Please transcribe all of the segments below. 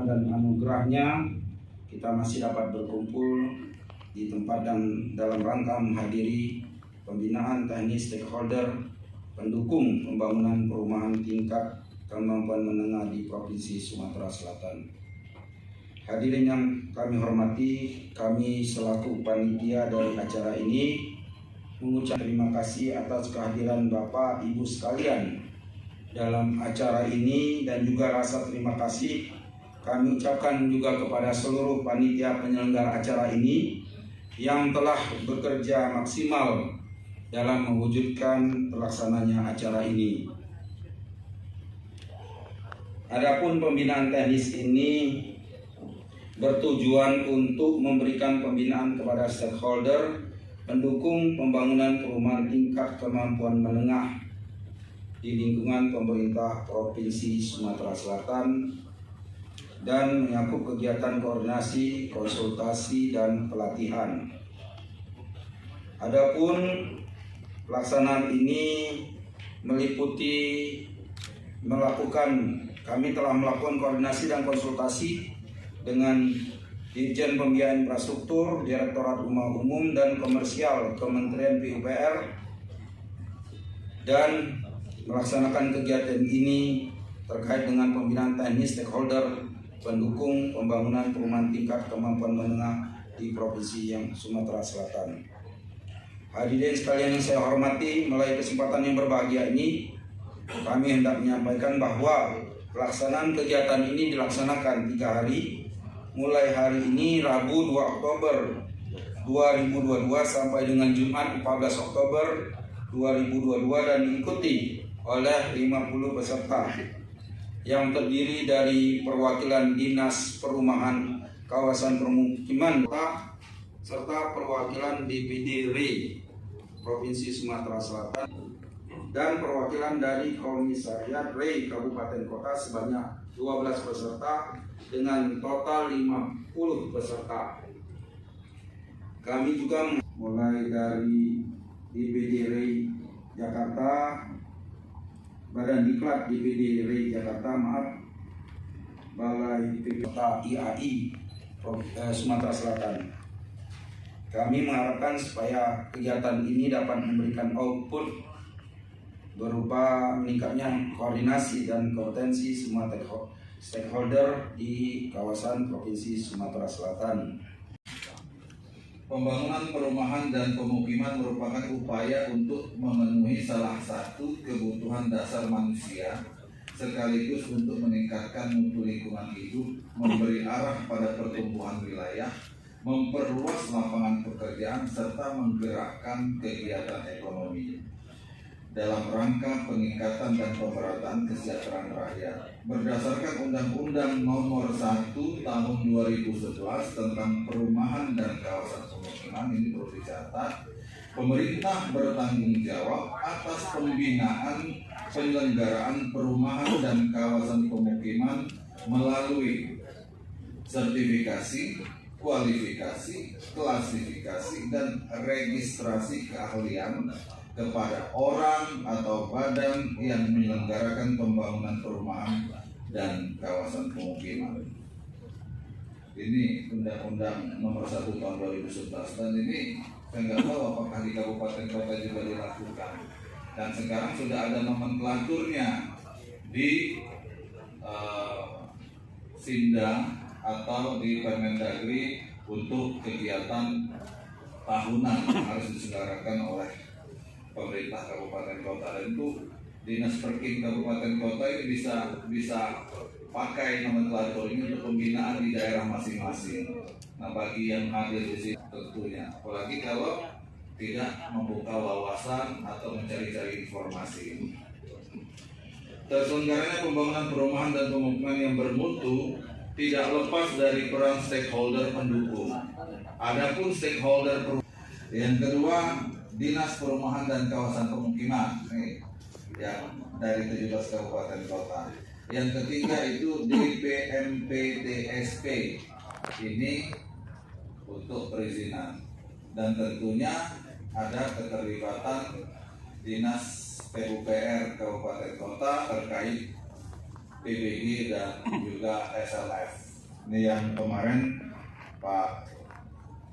Tuhan dan anugerahnya kita masih dapat berkumpul di tempat dan dalam rangka menghadiri pembinaan teknis stakeholder pendukung pembangunan perumahan tingkat kemampuan menengah di Provinsi Sumatera Selatan. Hadirin yang kami hormati, kami selaku panitia dari acara ini mengucap terima kasih atas kehadiran Bapak Ibu sekalian dalam acara ini, dan juga rasa terima kasih kami ucapkan juga kepada seluruh panitia penyelenggara acara ini yang telah bekerja maksimal dalam mewujudkan pelaksananya acara ini. Adapun pembinaan teknis ini bertujuan untuk memberikan pembinaan kepada stakeholder pendukung pembangunan perumahan tingkat kemampuan menengah di lingkungan pemerintah Provinsi Sumatera Selatan dan menyakup kegiatan koordinasi, konsultasi, dan pelatihan. Adapun pelaksanaan ini meliputi kami telah melakukan koordinasi dan konsultasi dengan Dirjen Pembiayaan Infrastruktur, Direktorat Rumah Umum dan Komersial Kementerian PUPR, dan melaksanakan kegiatan ini terkait dengan pembinaan teknis stakeholder pendukung pembangunan perumahan tingkat kemampuan menengah di Provinsi Sumatera Selatan. Hadirin sekalian yang saya hormati, melalui kesempatan yang berbahagia ini, kami hendak menyampaikan bahwa pelaksanaan kegiatan ini dilaksanakan 3 hari, mulai hari ini Rabu 2 Oktober 2022 sampai dengan Jumat 14 Oktober 2022 dan diikuti oleh 50 peserta yang terdiri dari perwakilan Dinas Perumahan Kawasan Permukiman serta perwakilan DPD RI Provinsi Sumatera Selatan dan perwakilan dari Komisariat RI Kabupaten Kota sebanyak 12 peserta dengan total 50 peserta. Kami juga mulai dari DPD RI Jakarta, Badan Diklat DPD RI Jakarta, Balai Kota IAI Sumatera Selatan. Kami mengharapkan supaya kegiatan ini dapat memberikan output berupa meningkatnya koordinasi dan kompetensi semua stakeholder di kawasan Provinsi Sumatera Selatan. Pembangunan perumahan dan pemukiman merupakan upaya untuk memenuhi salah satu kebutuhan dasar manusia, sekaligus untuk meningkatkan mutu lingkungan hidup, memberi arah pada pertumbuhan wilayah, memperluas lapangan pekerjaan, serta menggerakkan kegiatan ekonomi dalam rangka peningkatan dan pemerataan kesejahteraan rakyat. Berdasarkan Undang-Undang Nomor 1 Tahun 2011 tentang Perumahan dan Kawasan Pemukiman, ini perlu dicatat, pemerintah bertanggung jawab atas pembinaan penyelenggaraan perumahan dan kawasan pemukiman melalui sertifikasi, kualifikasi, klasifikasi, dan registrasi keahlian kepada orang atau badan yang menyelenggarakan pembangunan perumahan dan kawasan pemukiman. Ini Undang-Undang Nomor 1 Tahun 2011, dan ini saya nggak tahu apakah di kabupaten kota juga dilakukan. Dan sekarang sudah ada nomenklaturnya di Sinda atau di Permendagri untuk kegiatan tahunan yang harus diselenggarakan oleh pemerintah kabupaten kota, dan itu Dinas Perkim kabupaten kota ini bisa pakai nomenklatur ini untuk pembinaan di daerah masing-masing. Nah, bagi yang hadir di sini tentunya, apalagi kalau tidak membuka wawasan atau mencari-cari informasi. Terselenggaranya pembangunan perumahan dan pemukiman yang bermutu tidak lepas dari peran stakeholder pendukung. Adapun stakeholder yang kedua, Dinas Perumahan dan Kawasan Pemukiman, yang dari 17 kabupaten kota. Yang ketiga itu DPMPTSP, ini untuk perizinan, dan tentunya ada keterlibatan Dinas PUPR Kabupaten Kota terkait PBG dan juga SLF. Ini yang kemarin Pak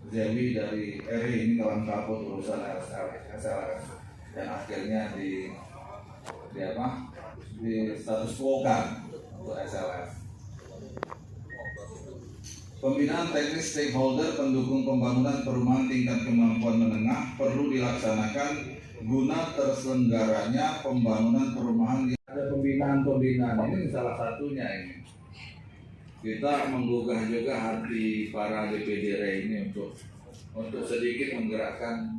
Zewi dari RI ini kawan kabut urusan SLF dan akhirnya di status quo kan untuk SLF. Pembinaan teknis stakeholder pendukung pembangunan perumahan tingkat kemampuan menengah perlu dilaksanakan guna terselenggaranya pembangunan perumahan. Ada pembinaan ini salah satunya ini. Kita menggugah juga hati para DPD ini untuk sedikit menggerakkan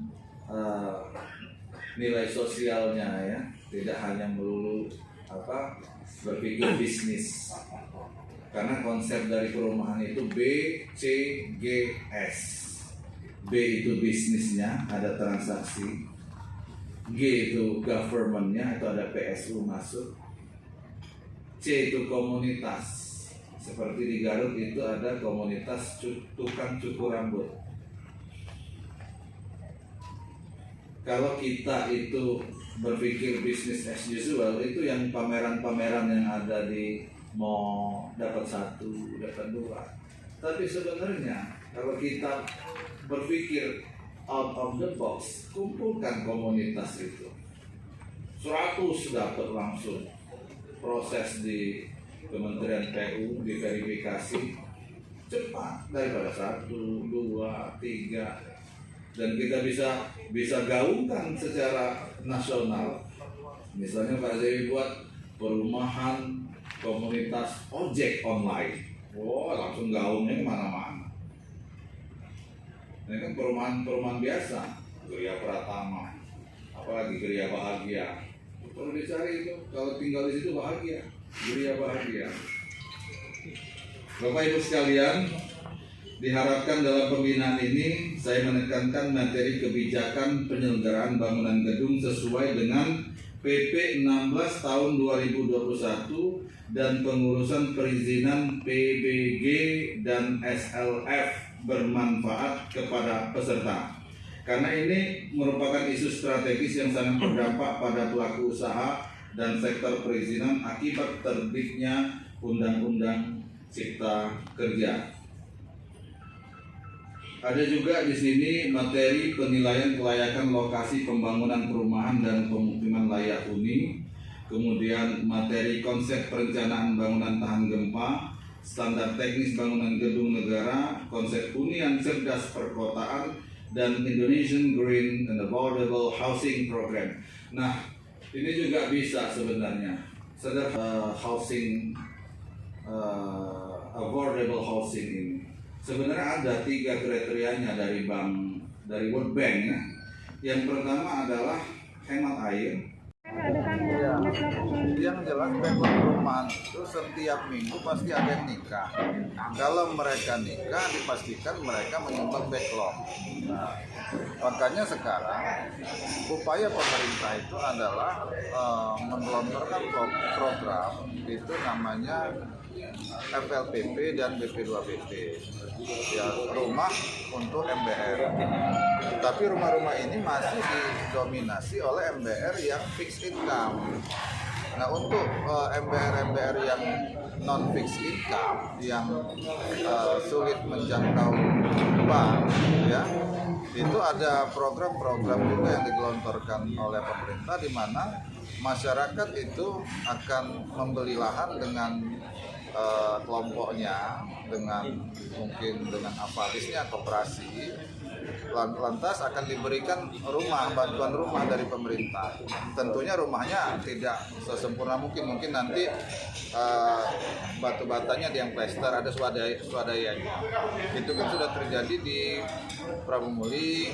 nilai sosialnya ya, tidak hanya melulu berpikir bisnis. Karena konsep dari perumahan itu BCGS. B itu bisnisnya, ada transaksi. G itu governmentnya, atau ada PSU masuk. C itu komunitas. Seperti di Garut itu ada komunitas tukang cukur rambut. Kalau kita itu berpikir bisnis as usual, itu yang pameran-pameran yang ada di mau dapat 1, dapat 2. Tapi sebenarnya kalau kita berpikir out of the box, kumpulkan komunitas itu 100 dapat langsung. Proses di Kementerian PU diverifikasi cepat daripada 1, 2, 3, dan kita bisa gaungkan secara nasional. Misalnya Pak Zewi buat perumahan komunitas ojek online, langsung gaungnya kemana-mana. Ini kan perumahan biasa, Geria Pratama, apalagi Geria Bahagia. Perlu dicari itu, kalau tinggal di situ bahagia. Geria Bahagia. Bapak Ibu sekalian, diharapkan dalam pembinaan ini saya menekankan materi kebijakan penyelenggaraan bangunan gedung sesuai dengan PP 16 tahun 2021 dan pengurusan perizinan PBG dan SLF bermanfaat kepada peserta. Karena ini merupakan isu strategis yang sangat berdampak pada pelaku usaha dan sektor perizinan akibat terbitnya Undang-Undang Cipta Kerja. Ada juga di sini materi penilaian kelayakan lokasi pembangunan perumahan dan pemukiman layak huni, kemudian materi konsep perencanaan bangunan tahan gempa, standar teknis bangunan gedung negara, konsep hunian cerdas perkotaan, dan Indonesian Green and Affordable Housing Program. Nah, ini juga bisa sebenarnya affordable housing ini. Sebenarnya ada 3 kriterianya dari World Bank ya. Yang pertama adalah hemat air. Ya, yang jelas backlog perumahan itu setiap minggu pasti ada yang nikah. Kalau mereka nikah, dipastikan mereka menyumbang backlog. Nah, makanya sekarang upaya pemerintah itu adalah menggelontorkan program itu namanya FLPP dan BP2BP, ya, rumah untuk MBR. Tapi rumah-rumah ini masih didominasi oleh MBR yang fixed income. Nah, untuk MBR yang non fixed income yang sulit menjangkau bank, ya, itu ada program-program juga yang digelontorkan oleh pemerintah di mana masyarakat itu akan membeli lahan dengan kelompoknya, mungkin dengan avarisnya koperasi, lantas akan diberikan bantuan rumah dari pemerintah. Tentunya rumahnya tidak sesempurna mungkin nanti batu batanya yang plester, ada swadayanya. Itu kan sudah terjadi di Prabumuli,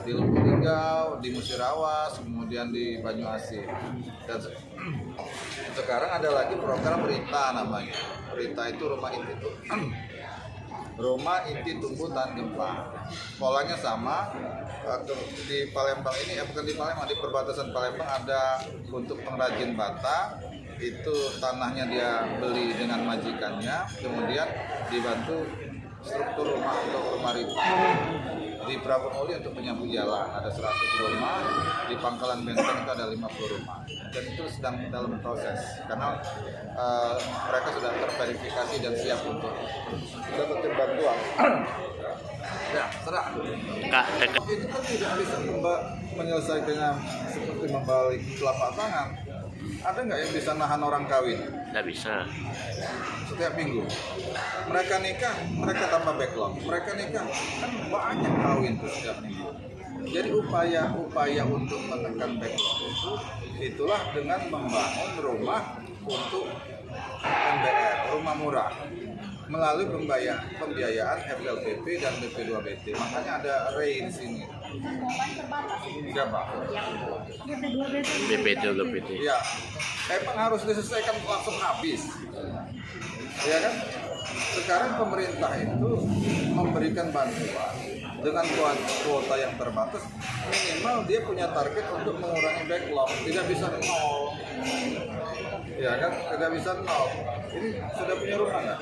di Lubuk Linggau, di Musirawas, kemudian di Banyuasin. Dan sekarang ada lagi program Rita namanya. Rita itu rumah inti tumbuh tahan gempa. Polanya sama. Di Palembang ini, bukan di Palembang, di perbatasan Palembang ada untuk pengrajin bata. Itu tanahnya dia beli dengan majikannya, kemudian dibantu struktur rumah untuk rumah Rita. di Prabu Muli untuk penyapu jalan ada 100 rumah, di Pangkalan Benteng itu ada 50 rumah, dan itu sedang dalam proses karena mereka sudah terverifikasi dan siap untuk dapetin bantuan. Ya, serah. Itu kan tidak bisa menyelesaikan dengan seperti membalik telapak tangan. Ada nggak yang bisa nahan orang kawin? Nggak bisa. Setiap minggu mereka nikah, mereka tambah backlog. Mereka nikah kan banyak kawin tuh setiap minggu. Jadi upaya untuk menekan backlog itulah dengan membangun rumah untuk MBR, rumah murah, melalui pembiayaan FLPP dan BP2BT. Makanya ada REI di sini. Siapa? BP2BT. Ya, emang harus diselesaikan langsung habis. Ya kan? Sekarang pemerintah itu memberikan bantuan dengan kuota yang terbatas, minimal dia punya target untuk mengurangi backlog. Tidak bisa nol. Ya kan? Tidak bisa nol. Ini sudah punya rumah nggak?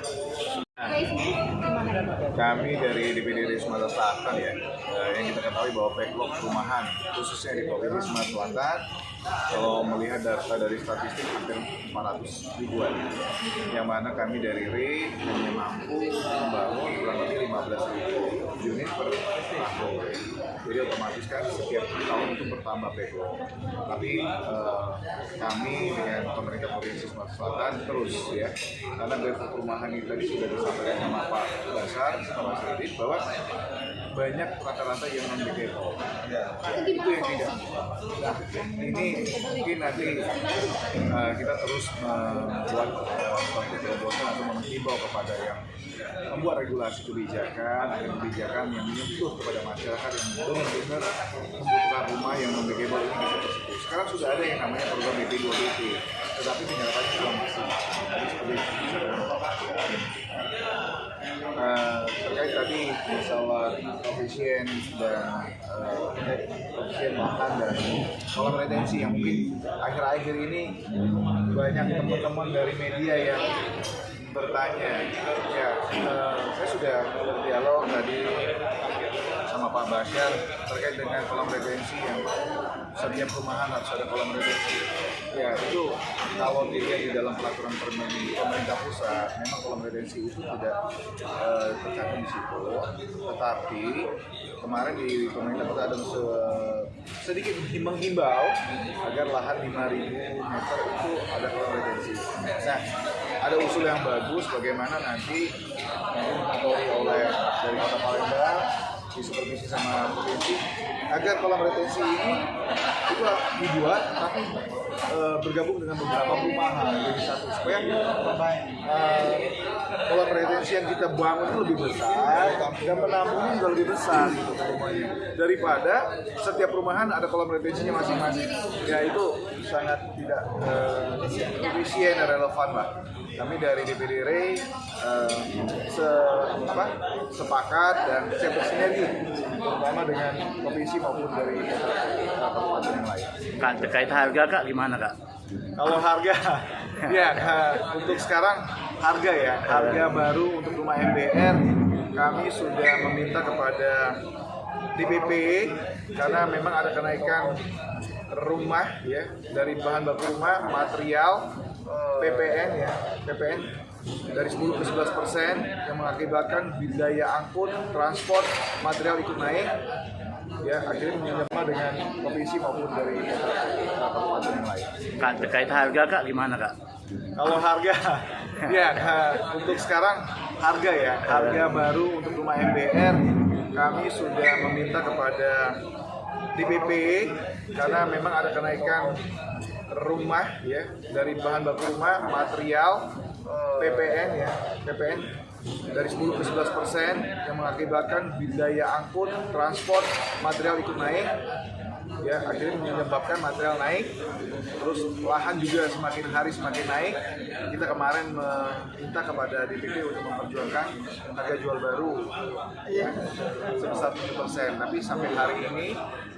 Kami dari DPD Sumatera Selatan ya, yang kita ketahui bahwa backlog perumahan khususnya di Provinsi Sumatera Selatan, kalau melihat data dari statistik hampir 400 ribuan, yang mana kami dari REI hanya mampu membangun kurang lebih 15.000 unit per tahun. Jadi otomatis kan setiap tahun itu bertambah backlog. Tapi kami dengan pemerintah Provinsi Sumatera Selatan terus ya, karena backlog perumahan ini tadi sudah disampaikan sama Pak Basar, sama Sedit, bahwa banyak rata-rata yang non-BKO. Itu yang tidak. Nah, ini mungkin nanti kita terus membuat suatu terobosan atau menghimbau kepada yang membuat regulasi kebijakan, agar kebijakan yang menyentuh kepada masyarakat yang benar-benar membutuhkan rumah yang non-BKO ini bisa tersebut. Sekarang sudah ada yang namanya program BP2BT, tetapi penyerapannya belum maksimal. Terkait tadi masalah efisien dan efisien lahan dan kolam retensi yang mungkin akhir-akhir ini banyak teman-teman dari media yang bertanya. Ya, saya sudah berdialog tadi sama Pak Basar terkait dengan kolam retensi yang setiap perumahan harus ada kolam retensi. Ya, itu kalau dilihat di dalam peraturan pemerintah pusat, memang kolam retensi itu tidak tercantum di situ. Tetapi kemarin di pemerintah pusat ada sedikit menghimbau agar lahan 5.000 meter itu ada kolam retensi. Nah, ada usul yang bagus bagaimana nanti diatur oleh dari Kota Palembang disupervisi sama provinsi agar kolam retensi ini itu dibuat tapi bergabung dengan beberapa perumahan jadi satu supaya kolam retensi yang kita bangun itu lebih besar dan penampungnya juga lebih besar gitu rumahnya daripada setiap perumahan ada kolam retensinya masing-masing. Ya itu sangat tidak efisien dan relevan lah. Kami dari DPD REI sepakat dan siap bersinergi terutama dengan provinsi maupun dari kabupaten yang lain. Kak, terkait harga Kak gimana Kak? Kalau harga, ya untuk sekarang harga baru untuk rumah MBR kami sudah meminta kepada DPP karena memang ada kenaikan rumah ya dari bahan baku rumah, material, PPN dari 10 ke 11% yang mengakibatkan biaya angkut, transport, material ikut naik. Ya, akhirnya menyapa dengan provinsi maupun dari kabupaten yang lain. Kak, terkait harga Kak gimana Kak? Kalau harga, ya untuk sekarang harga baru untuk rumah MBR kami sudah meminta kepada DPP karena memang ada kenaikan rumah ya dari bahan baku rumah, material, PPN dari 10 ke 11% yang mengakibatkan biaya angkut, transport, material ikut naik. Ya, akhirnya menyebabkan material naik, terus lahan juga semakin hari semakin naik. Kita kemarin meminta kepada DPP untuk memperjuangkan harga jual baru ya, sebesar 7%. Tapi sampai hari ini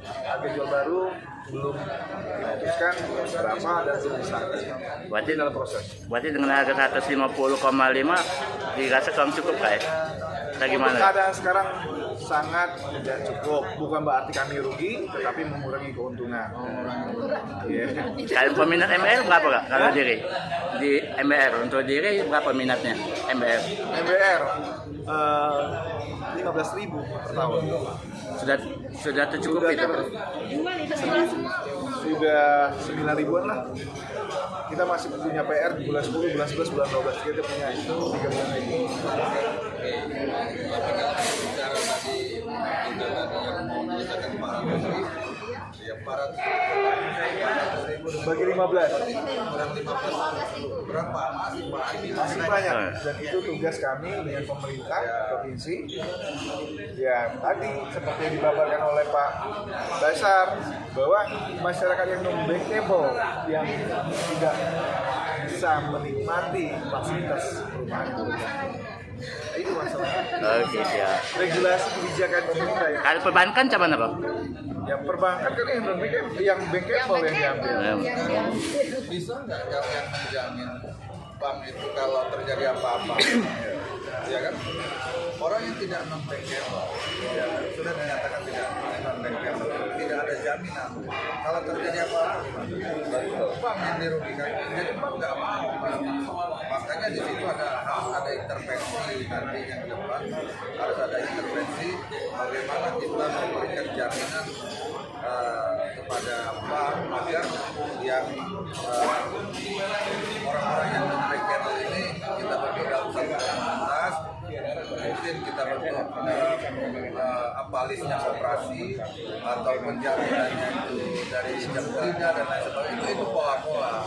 harga jual baru belum diputuskan berapa dan belum disahkan. Berarti dalam proses. Berarti dengan harga 150,5 dirasa kurang cukup Kak ya? Atau gimana? Untuk keadaan sekarang sangat tidak cukup. Bukan berarti kami rugi, tetapi mengurangi keuntungan. Iya. Kalau peminat MBR berapa kak? Kalau diri di MBR untuk diri berapa minatnya MBR? MBR 15.000 per tahun. Sudah tercukupi itu. Sudah 9.000-an lah. Kita masih punya PR di bulan 10, bulan 11, bulan 12. Kita punya itu 3 bulan lagi. Bagi 15 berapa? masih banyak, dan itu tugas kami dengan pemerintah provinsi. Ya tadi seperti yang dipaparkan oleh Pak Basar, bahwa masyarakat yang non-bankable yang tidak bisa menikmati fasilitas perumahan itu masalahnya. Oke siap. Regulasi kebijakan pemerintah ya. Kalau perbankan macam mana kak? Yang perbankan kan yang non-bankable, yang bankable yang diambil. Bisa nggak yang menjamin bank itu kalau terjadi apa-apa? Ya kan? Orang yang tidak non-bankable, ya, sudah dinyatakan tidak non-bankable, tidak ada jaminan. Kalau terjadi apa-apa, bank yang dirugikan. Jadi bank nggak mau. Makanya di situ harus ada intervensi nantinya ke depan, harus ada intervensi bagaimana kita memberikan jaminan kepada bank agar yang orang-orang yang non-bankable ini kita berbeda usaha atas, mungkin kita bentuk alisnya koperasi atau penjaminannya itu dari sejak tidak dan lain sebagainya, itu pola-pola.